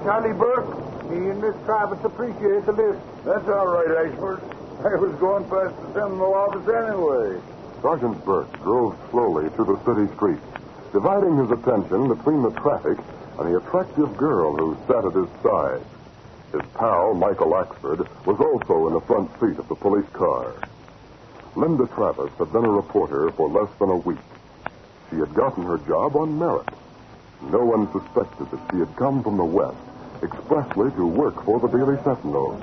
Charlie Burke. Me and Miss Travis appreciate the lift. That's all right, Ashford. I was going past the Sentinel office anyway. Sergeant Burke drove slowly through the city streets, dividing his attention between the traffic and the attractive girl who sat at his side. His pal, Michael Axford, was also in the front seat of the police car. Linda Travis had been a reporter for less than a week. She had gotten her job on merit. No one suspected that she had come from the West expressly to work for the Daily Sentinel,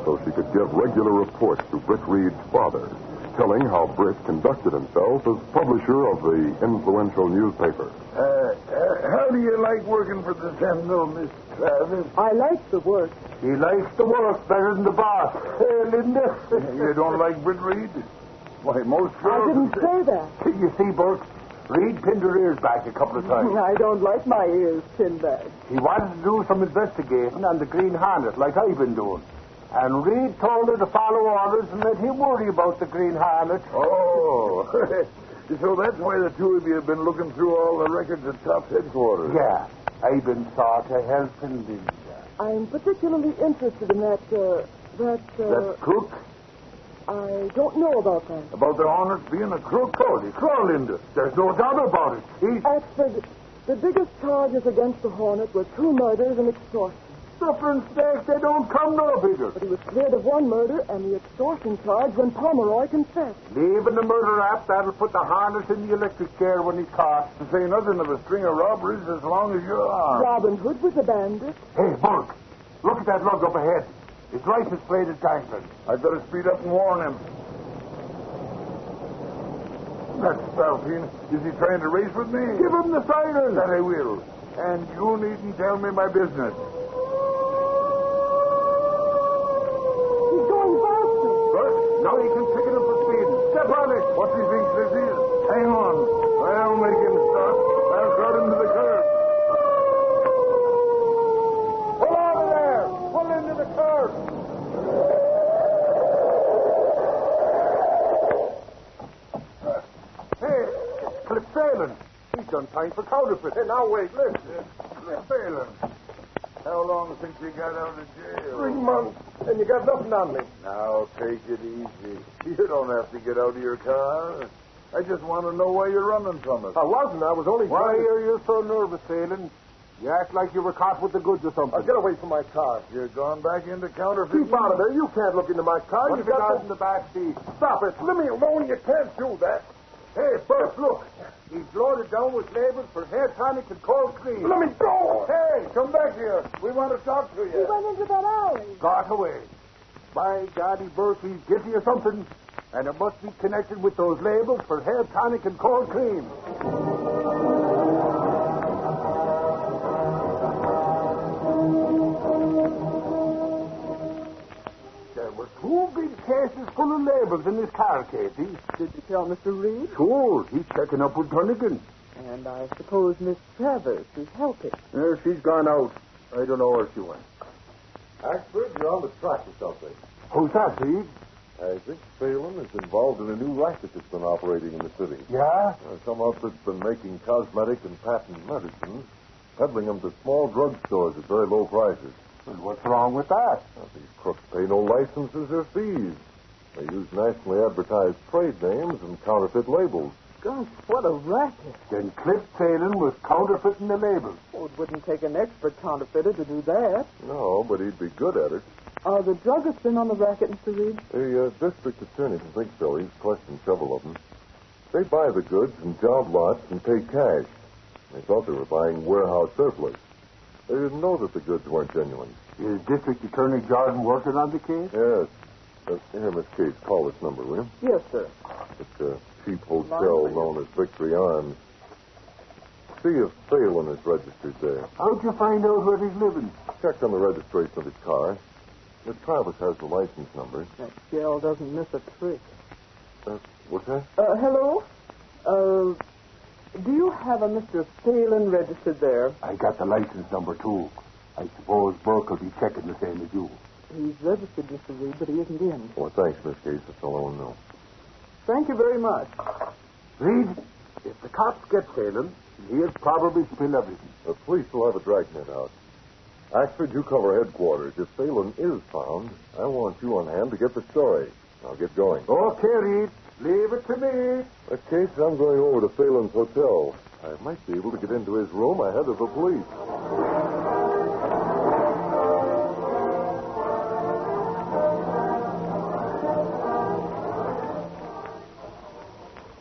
so she could give regular reports to Britt Reid's father, telling how Britt conducted himself as publisher of the influential newspaper. How do you like working for the Sentinel, Miss Travis? I like the work. He likes the work better than the boss. Hey, Linda. You don't like Britt Reid? Why, most I girls... didn't say that. You see, Burke, Reid pinned her ears back a couple of times. I don't like my ears pinned back. He wanted to do some investigating on the Green Hornet, like I've been doing. And Reid told her to follow orders and let him worry about the Green Hornet. Oh, so that's why the two of you have been looking through all the records at Top's headquarters. Yeah, I've been sort of helping Linda. I'm particularly interested in that That crook? I don't know about that. About the Hornet being a crook? Holy crow, Linda. There's no doubt about it. He's... Axford, the biggest charges against the Hornet were 2 murders and extortion. Different stakes, they don't come no bigger. But he was cleared of 1 murder and the extortion charge when Pomeroy confessed. Leaving the murder rap, that'll put the harness in the electric chair when he's caught. To say nothing of a string of robberies as long as you're armed. Robin Hood was a bandit. Hey, Burke, look at that lug up ahead. His license plate is dangling. I'd better speed up and warn him. That's Spalpeen. Is he trying to race with me? Give him the siren. That I will. And you needn't tell me my business. He's going faster. Burke, now he can pick it up for speed. Step on it. What do you think this is? Hang on. I'll make him stop. I'll crowd him to the curb. Pull out of there. Pull into the curb. Hey, it's Cliff Phelan. He's done time for counterfeit. Hey, now wait, listen. Cliff Phelan. How long since you got out of jail? 3 months, and you got nothing on me. Now, take it easy. You don't have to get out of your car. I just want to know why you're running from us. I wasn't. I was only... Why Why? are you so nervous, Phelan? You act like you were caught with the goods or something. Get away from my car. You're gone back into counterfeit. Keep out of there. You can't look into my car. What You have you got got in the back seat? Stop it. Leave me alone. You can't do that. Hey, Burke, look. He's loaded down with labels for hair tonic and cold cream. Let me go. Hey, come back here. We want to talk to He you. went into that alley. Got away. By Daddy Burke, he's guilty of something. And it must be connected with those labels for hair tonic and cold cream. There were 2 big cases full of labels in this car, Katie. Did you tell Mr. Reid? Sure, he's checking up with Dunnigan. And I suppose Miss Travers is helping. She's gone out. I don't know where she went. Axford, you're on the track of something. Who's that, Reed? I think Phelan is involved in a new racket that's been operating in the city. Yeah? Some outfit's been making cosmetic and patent medicines, peddling them to small drugstores at very low prices. Well, what's wrong with that? These crooks pay no licenses or fees. They use nationally advertised trade names and counterfeit labels. Gosh, what a racket. Then Cliff Phelan was counterfeiting the labels. Oh, it wouldn't take an expert counterfeiter to do that. No, but he'd be good at it. Are the druggists in on the racket, Mr. Reid? The district attorney doesn't think so. He's questioned several of them. They buy the goods in job lots and pay cash. They thought they were buying warehouse surplus. They didn't know that the goods weren't genuine. Is District Attorney Jordan working on the case? Yes. Here, Miss Case, call this number, will you? Yes, sir. It's a cheap hotel known as Victory Arms. See if Phelan is registered there. How'd you find out where he's living? Checked on the registration of his car. Miss Travis has the license number. That shell doesn't miss a trick. What's that? Hello? Do you have a Mr. Phelan registered there? I got the license number, too. I suppose Burke will be checking the same as you. He's registered, Mr. Reid, but he isn't in. Well, thanks, Miss Case. That's all I want to know. Thank you very much. Reed, if the cops get Phelan, he'll probably spill everything. The police will have a dragnet out. Axford, you cover headquarters. If Phelan is found, I want you on hand to get the story. I'll get going. Okay, Reed. Leave it to me. In that case, I'm going over to Phelan's hotel. I might be able to get into his room ahead of the police.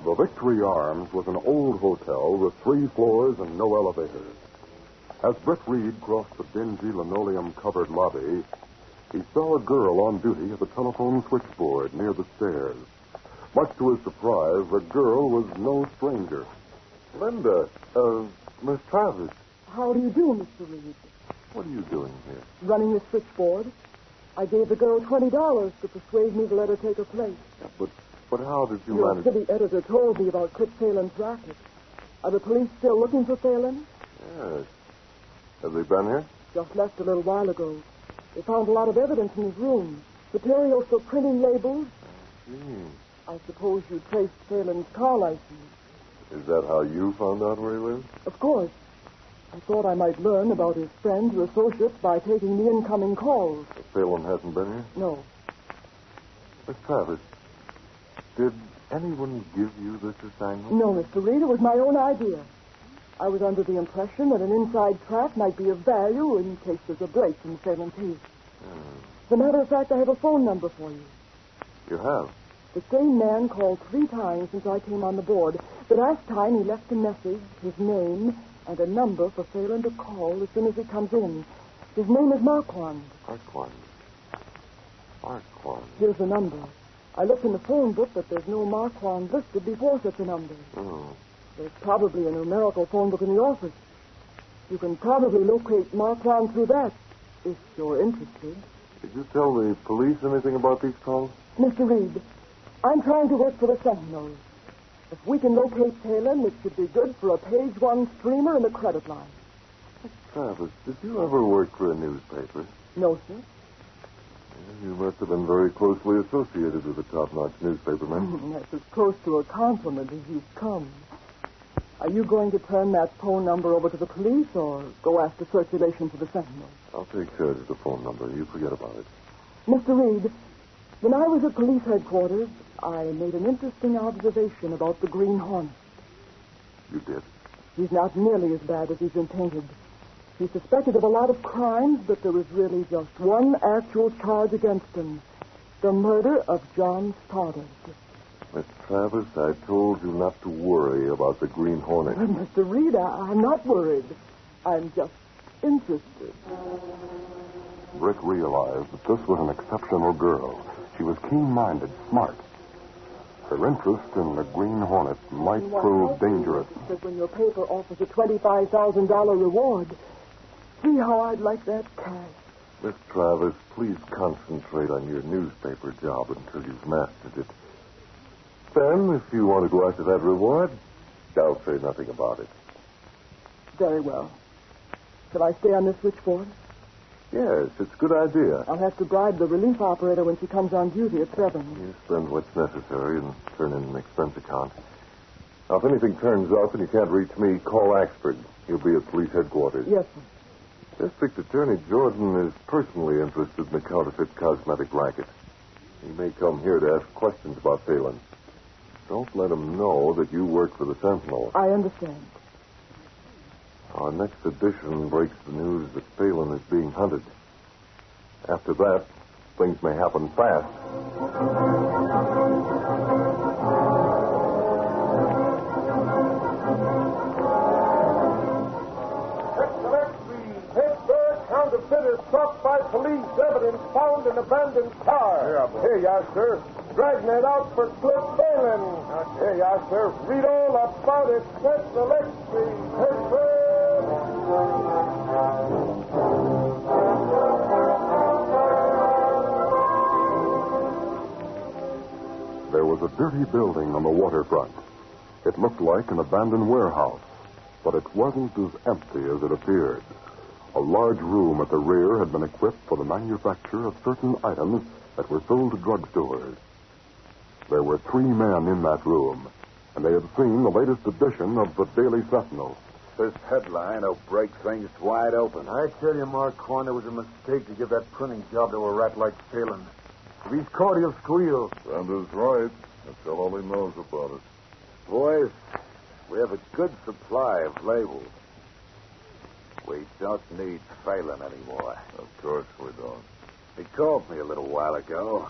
The Victory Arms was an old hotel with 3 floors and no elevators. As Britt Reid crossed the dingy linoleum-covered lobby, he saw a girl on duty at the telephone switchboard near the stairs. Much to his surprise, the girl was no stranger. Linda, Miss Travis, How do you do, Mr. Reid? what are you doing here? Running the switchboard. I gave the girl $20 to persuade me to let her take her place. But how did you Your manage? city editor told me about Kit Phelan's racket. Are the police still looking for Phelan? Yes. Have they been here? Just left a little while ago. They found a lot of evidence in his room. Materials for printing labels. I suppose you traced Phelan's car license. Is that how you found out where he lives? Of course. I thought I might learn about his friends or associates by taking the incoming calls. But Phelan hasn't been here? No. Miss Travis, did anyone give you this assignment? No, Mr. Reid, it was my own idea. I was under the impression that an inside track might be of value in case there's a break in Phelan's case. As a matter of fact, I have a phone number for you. You have? The same man called 3 times since I came on the board. The last time he left a message, his name, and a number for Phelan to call as soon as he comes in. His name is Marquand. Marquand. Here's the number. I looked in the phone book, but there's no Marquand listed before such a number. Oh. There's probably a numerical phone book in the office. You can probably locate Marquand through that, if you're interested. Did you tell the police anything about these calls? Mr. Reid, I'm trying to work for the Sentinel. If we can locate Phelan, it should be good for a page 1 streamer in the credit line. Miss Travis, did you ever work for a newspaper? No, sir. You must have been very closely associated with a top-notch newspaperman. That's as close to a compliment as you've come. Are you going to turn that phone number over to the police or go after circulation for the Sentinel? I'll take charge of the phone number. You forget about it. Mr. Reid, when I was at police headquarters, I made an interesting observation about the Green Hornet. You did? He's not nearly as bad as he's been painted. He's suspected of a lot of crimes, but there was really just one actual charge against him. The murder of John Stoddard. Miss Travis, I told you not to worry about the Green Hornet. Mr. Reid, I'm not worried. I'm just interested. Britt realized that this was an exceptional girl. She was keen-minded, smart. Her interest in the Green Hornet might prove dangerous. But when your paper offers a $25,000 reward, see how I'd like that cash. Miss Travis, please concentrate on your newspaper job until you've mastered it. Then, if you want to go after that reward, I'll say nothing about it. Very well. Shall I stay on this switchboard? Yes, it's a good idea. I'll have to bribe the relief operator when she comes on duty at 7. You spend what's necessary and turn in an expense account. Now, if anything turns up and you can't reach me, call Axford. He'll be at police headquarters. Yes, sir. District Attorney Jordan is personally interested in the counterfeit cosmetic racket. He may come here to ask questions about Phelan. Don't let him know that you work for the Sentinel. I understand. Our next edition breaks the news that Phelan is being hunted. After that, things may happen fast. Counterfeiter struck by police. Evidence found in abandoned car. Here you are, sir. Dragnet out for Cliff Phelan. Here you are, sir. Read all about it. That's the next There was a dirty building on the waterfront. It looked like an abandoned warehouse, but it wasn't as empty as it appeared. A large room at the rear had been equipped for the manufacture of certain items that were sold to drugstores. There were 3 men in that room, and they had seen the latest edition of the Daily Sentinel. This headline will break things wide open. I tell you, Mark Hornet, it was a mistake to give that printing job to a rat like Phelan. If he's caught, he'll squeal. Sandra's right. That's all he knows about it. Boys, we have a good supply of labels. We don't need Phelan anymore. Of course we don't. He called me a little while ago.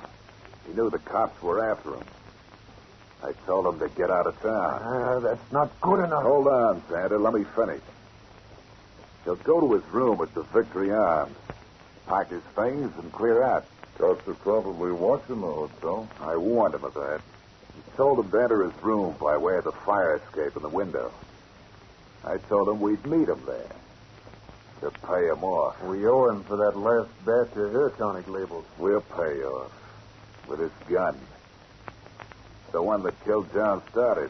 He knew the cops were after him. I told him to get out of town. That's not good enough. Hold on, Santa. Let me finish. He'll go to his room at the Victory Arms, pack his things, and clear out. Cops are probably watching the hotel. I warned him of that. He told him to enter his room by way of the fire escape in the window. I told him we'd meet him there to pay him off. We owe him for that last batch of hair tonic labels. We'll pay off with his gun. The one that killed John Stoddard.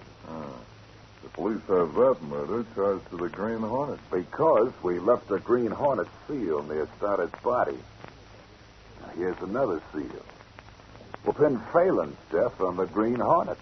The police have that murder charged to the Green Hornet. Because we left the Green Hornet seal near Stoddard's body. Now, here's another seal. We'll pin Phelan's death on the Green Hornet.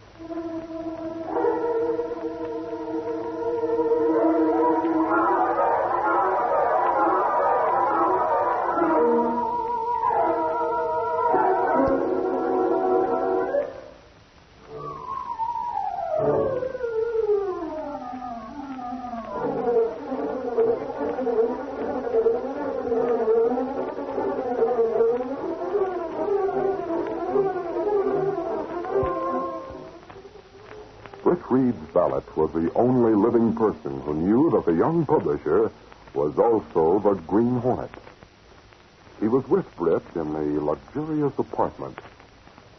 Britt Reid's valet was the only living person who knew that the young publisher was also the Green Hornet. He was with Britt in a luxurious apartment.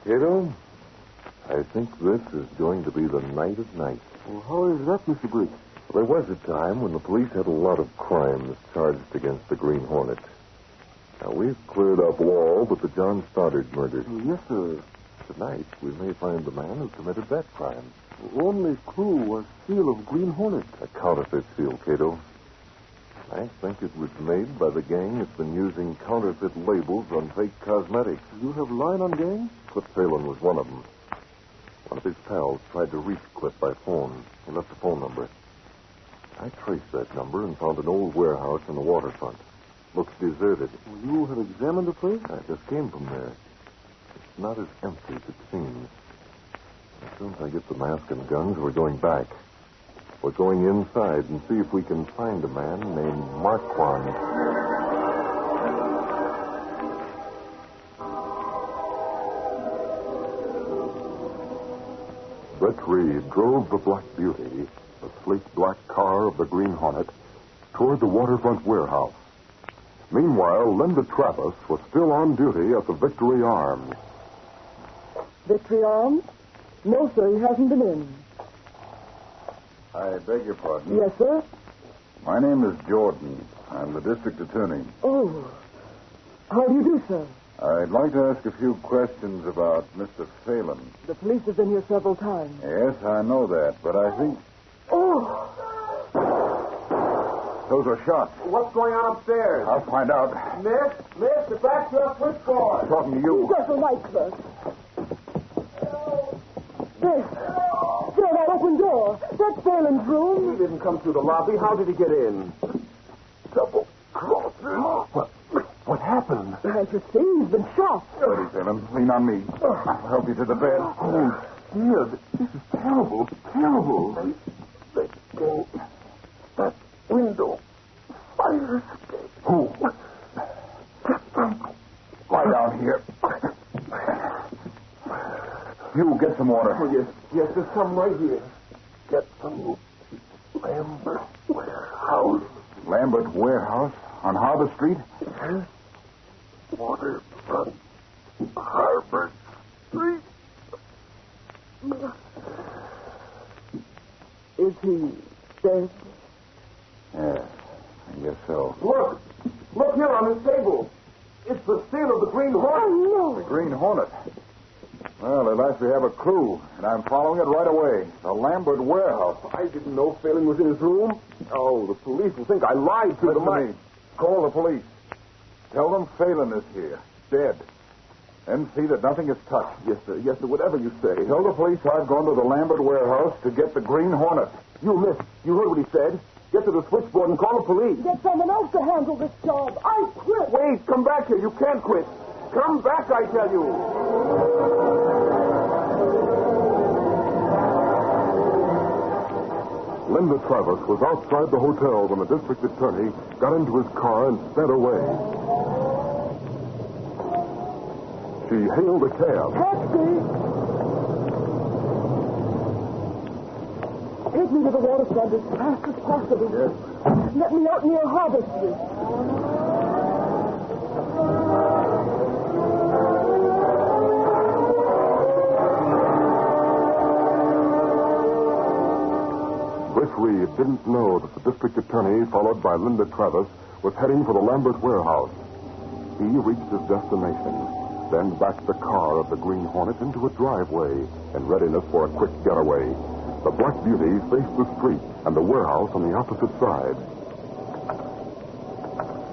Kato, I think this is going to be the night of nights. Well, how is that, Mr. Britt? There was a time when the police had a lot of crimes charged against the Green Hornet. Now, we've cleared up all but the John Stoddard murder. Yes, sir. Tonight, we may find the man who committed that crime. The only clue was seal of Green Hornet. A counterfeit seal, Kato. I think it was made by the gang that's been using counterfeit labels on fake cosmetics. You have line on gang? Cliff Phelan was one of them. One of his pals tried to reach Cliff by phone. He left a phone number. I traced that number and found an old warehouse on the waterfront. Looks deserted. You have examined the place? I just came from there. It's not as empty as it seems. As soon as I get the mask and guns, we're going back. We're going inside and see if we can find a man named Marquand. Britt Reid drove the Black Beauty, the sleek black car of the Green Hornet, toward the waterfront warehouse. Meanwhile, Linda Travis was still on duty at the Victory Arms. Victory Arms? No, sir, he hasn't been in. I beg your pardon. Yes, sir? My name is Jordan. I'm the district attorney. Oh. How do you do, sir? I'd like to ask a few questions about Mr. Phelan. The police have been here several times. Yes, I know that, but I think... Oh! Those are shots. What's going on upstairs? I'll find out. Miss, the back to your switchboard. I'm talking to you. Just a light, sir. There's that open door. That's Phelan's room. He didn't come through the lobby. How did he get in? Double crosses. What happened? As you see, he's been shot. Steady, Phelan. Lean on me. I'll help you to the bed. Oh, dear. This is terrible. Terrible. They go. That window. Fire escape. Who? Lie down here. You get some water. Oh, yes, there's some right here. Get some Lambert Warehouse. Lambert Warehouse? On Harbor Street? Yes. Waterfront Harbor Street. Is he dead? Yes, I guess so. Look here on this table. It's the seal of the Green Hornet. Oh, The no. Green Hornet. Well, at last we have a clue, and I'm following it right away. The Lambert Warehouse. I didn't know Phelan was in his room. Oh, the police will think I lied to Listen them. to me. Call the police. Tell them Phelan is here, dead. And see that nothing is touched. Yes, sir. Yes, sir. Whatever you say. Tell the police I've gone to the Lambert Warehouse to get the Green Hornet. You heard what he said. Get to the switchboard and call the police. Get someone else to handle this job. I quit. Wait, come back here. You can't quit. Come back, I tell you. Linda Travis was outside the hotel when the district attorney got into his car and sped away. She hailed a cab. Taxi! Take me to the waterfront as fast as possible. Yes. Let me out near Harbor Street. Britt Reid didn't know that the district attorney, followed by Linda Travis, was heading for the Lambert warehouse. He reached his destination, then backed the car of the Green Hornet into a driveway in readiness for a quick getaway. The Black Beauty faced the street and the warehouse on the opposite side.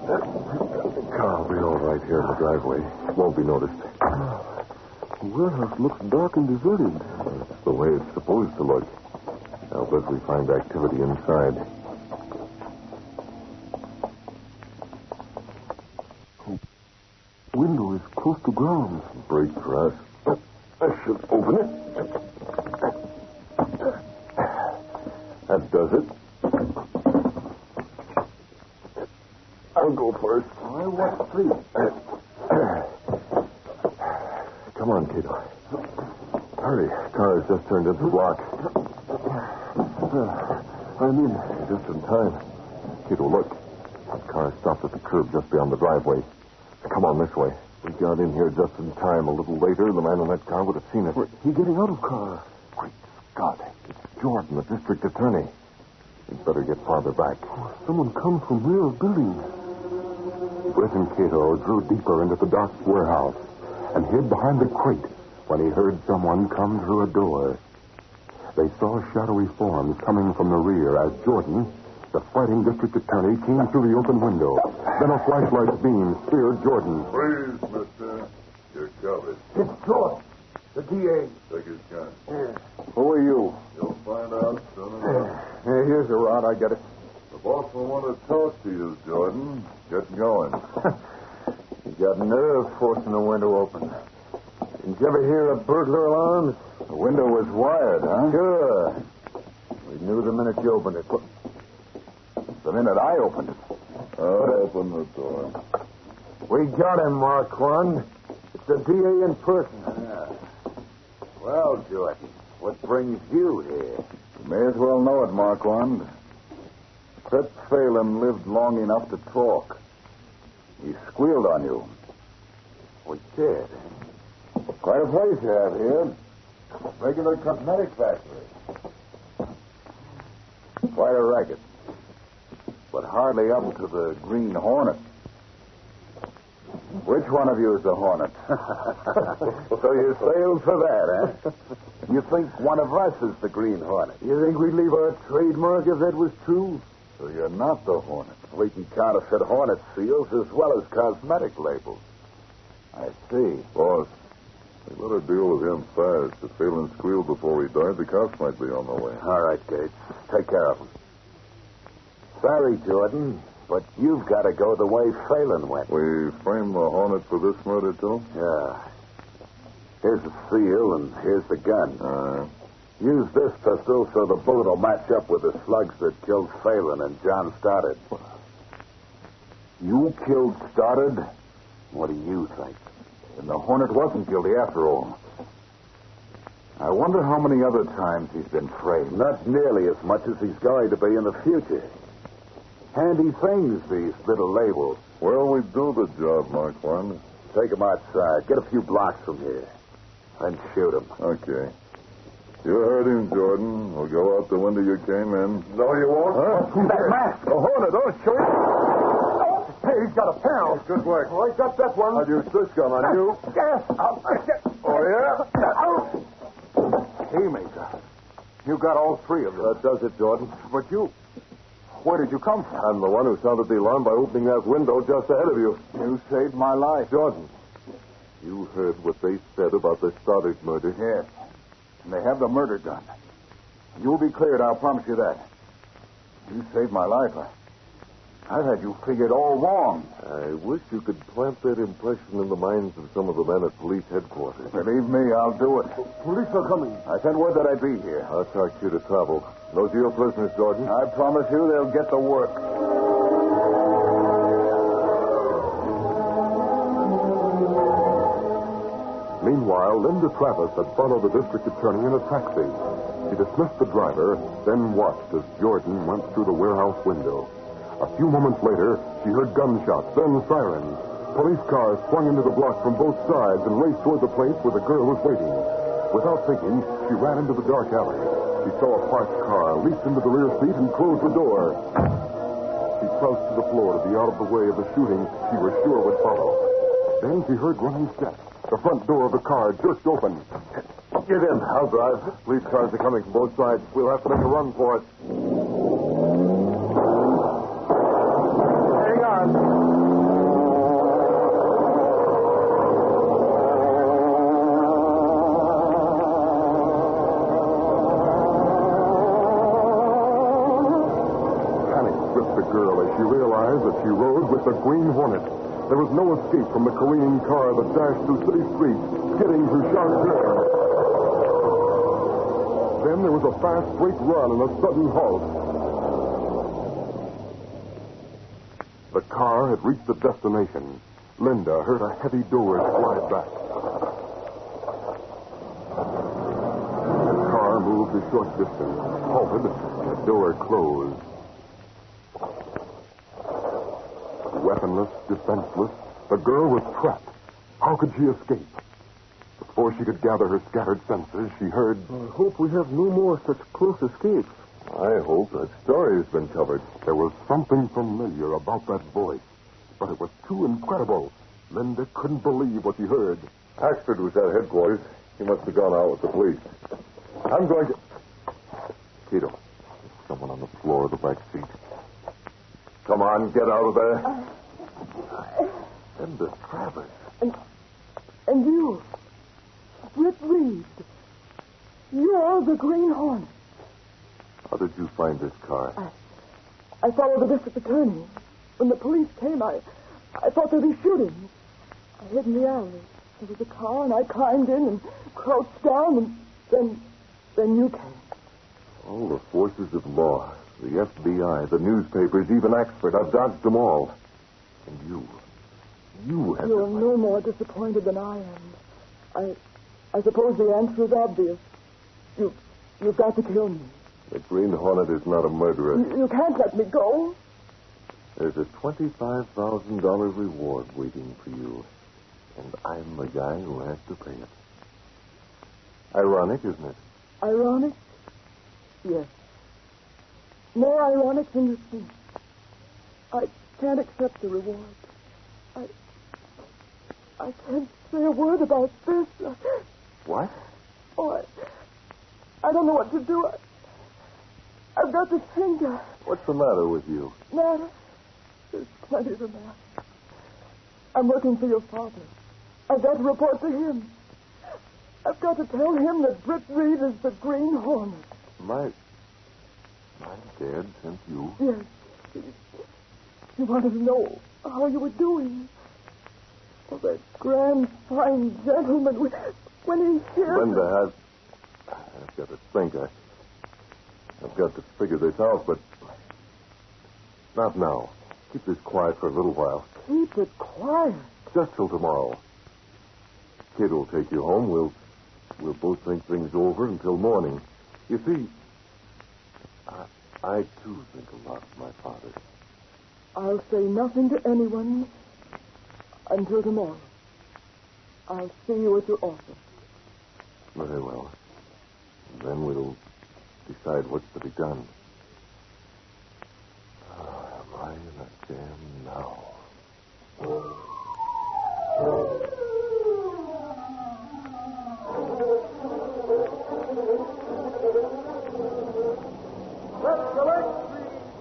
The car will be all right here in the driveway. Won't be noticed. The warehouse looks dark and deserted. That's the way it's supposed to look. I'll bet we find activity inside. The window is close to ground. Break for us. I should open it. That does it. I'll go first. I want street. Come on, Kato. Hurry. Car has just turned into the block. I'm in. Just in time. Kato, look. That car stopped at the curb just beyond the driveway. Come on, this way. We got in here just in time. A little later, the man in that car would have seen us. He getting out of car. Great Scott. It's Jordan, the district attorney. We'd better get farther back. Someone come from rear building. Britt and Kato drew deeper into the dark warehouse and hid behind the crate when he heard someone come through a door. They saw shadowy forms coming from the rear as Jordan, the fighting district attorney, came through the open window. Then a flashlight beam speared Jordan. Please, mister. You're covered. It's George, the DA. Take his gun. Who are you? You'll find out soon enough. Here's a rod. I got it. The boss will want to talk to you, Jordan. Get going. You got nerve forcing the window open. Didn't you ever hear of burglar alarms? The window was wired, huh? Sure. We knew the minute you opened it. The minute I opened it. I'll open the door. We got him, Marquand. It's the DA in person. Yeah. Well, Jordan, what brings you here? You may as well know it, Marquand. Fritz Phelan lived long enough to talk. He squealed on you. We did. Quite a place you have here. Regular cosmetic factory. Quite a racket. But hardly up to the Green Hornet. Which one of you is the Hornet? So you sailed for that, huh? You think one of us is the Green Hornet? You think we'd leave our trademark if that was true? So you're not the Hornet. We can counterfeit Hornet seals as well as cosmetic labels. I see. Boss, we better deal with him fast. If Phelan squealed before he died, the cops might be on the way. All right, Gates. Take care of him. Sorry, Jordan, but you've got to go the way Phelan went. We framed the Hornet for this murder, too? Yeah. Here's the seal, and here's the gun. Use this pistol so the bullet will match up with the slugs that killed Phelan and John Stoddard. You killed Stoddard? What do you think? And the Hornet wasn't guilty after all. I wonder how many other times he's been framed. Not nearly as much as he's going to be in the future. Handy things, these little labels. Well, we do the job, Marquand. Take him outside. Get a few blocks from here. Then shoot him. Okay. You heard him, Jordan. We'll go out the window you came in. No, you won't. Huh? That mask. The Hornet, oh, shoot it. Hey, he's got a pound. Good work. Oh, I got that one. I'll use this gun on you. Yes. Oh, yeah? Haymaker. You got all three of them. That does it, Jordan. But you... Where did you come from? I'm the one who sounded the alarm by opening that window just ahead of you. You saved my life. Jordan, you heard what they said about the Stoddard murder? Yes. And they have the murder gun. You'll be cleared, I'll promise you that. You saved my life. I had you figured all wrong. I wish you could plant that impression in the minds of some of the men at police headquarters. Believe me, I'll do it. Police are coming. I sent word that I'd be here. I'll talk you to travel. Those are your prisoners, Jordan. I promise you they'll get the work. Meanwhile, Linda Travis had followed the district attorney in a taxi. She dismissed the driver, then watched as Jordan went through the warehouse window. A few moments later, she heard gunshots, then sirens. Police cars swung into the block from both sides and raced toward the place where the girl was waiting. Without thinking, she ran into the dark alley. She saw a parked car, leaped into the rear seat, and closed the door. She crouched to the floor to be out of the way of the shooting she was sure would follow. Then she heard running steps. The front door of the car jerked open. Get in. I'll drive. Police cars are coming from both sides. We'll have to make a run for it. Hang on. Panic gripped the girl as she realized that she rode with the Green Hornet. There was no escape from the careening car that dashed through city streets, skidding through sharp turns. Then there was a fast, straight run and a sudden halt. The car had reached the destination. Linda heard a heavy door slide back. The car moved a short distance, halted, and the door closed. Weaponless, defenseless, the girl was trapped. How could she escape? Before she could gather her scattered senses, she heard... I hope we have no more such close escapes. I hope that story's been covered. There was something familiar about that voice, but it was too incredible. Linda couldn't believe what she heard. Axford was at headquarters. He must have gone out with the police. I'm going to... Kato, there's someone on the floor of the back seat. Come on, get out of there. Linda Travis. And you, Britt Reid, you're the Green Hornet. How did you find this car? I followed the district attorney. When the police came, I thought they'd be shooting. I hid in the alley. There was a car, and I climbed in and crouched down, and then you came. All the forces of law, the FBI, the newspapers, even Axford, I've dodged them all. And you have... You're no more disappointed than I am. I suppose the answer is obvious. You've got to kill me. The Green Hornet is not a murderer. You can't let me go. There's a $25,000 reward waiting for you. And I'm the guy who has to pay it. Ironic, isn't it? Ironic? Yes. More ironic than you think. I can't accept the reward. I can't say a word about this. What? Oh, I don't know what to do. I've got to think. What's the matter with you? Matter? There's plenty the matter. I'm working for your father. I've got to report to him. I've got to tell him that Britt Reid is the Green Hornet. My dad sent you? Yes. He wanted to know how you were doing. Oh, that grand, fine gentleman, when he hears... Linda, I've got to think. I've got to figure this out, but not now. Keep this quiet for a little while. Keep it quiet? Just till tomorrow. Kid will take you home. We'll both think things over until morning. You see, I too think a lot of my father. I'll say nothing to anyone until tomorrow. I'll see you at your office. Very well. And then we'll decide what's to be done. Am I in a jam now? Let's select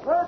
the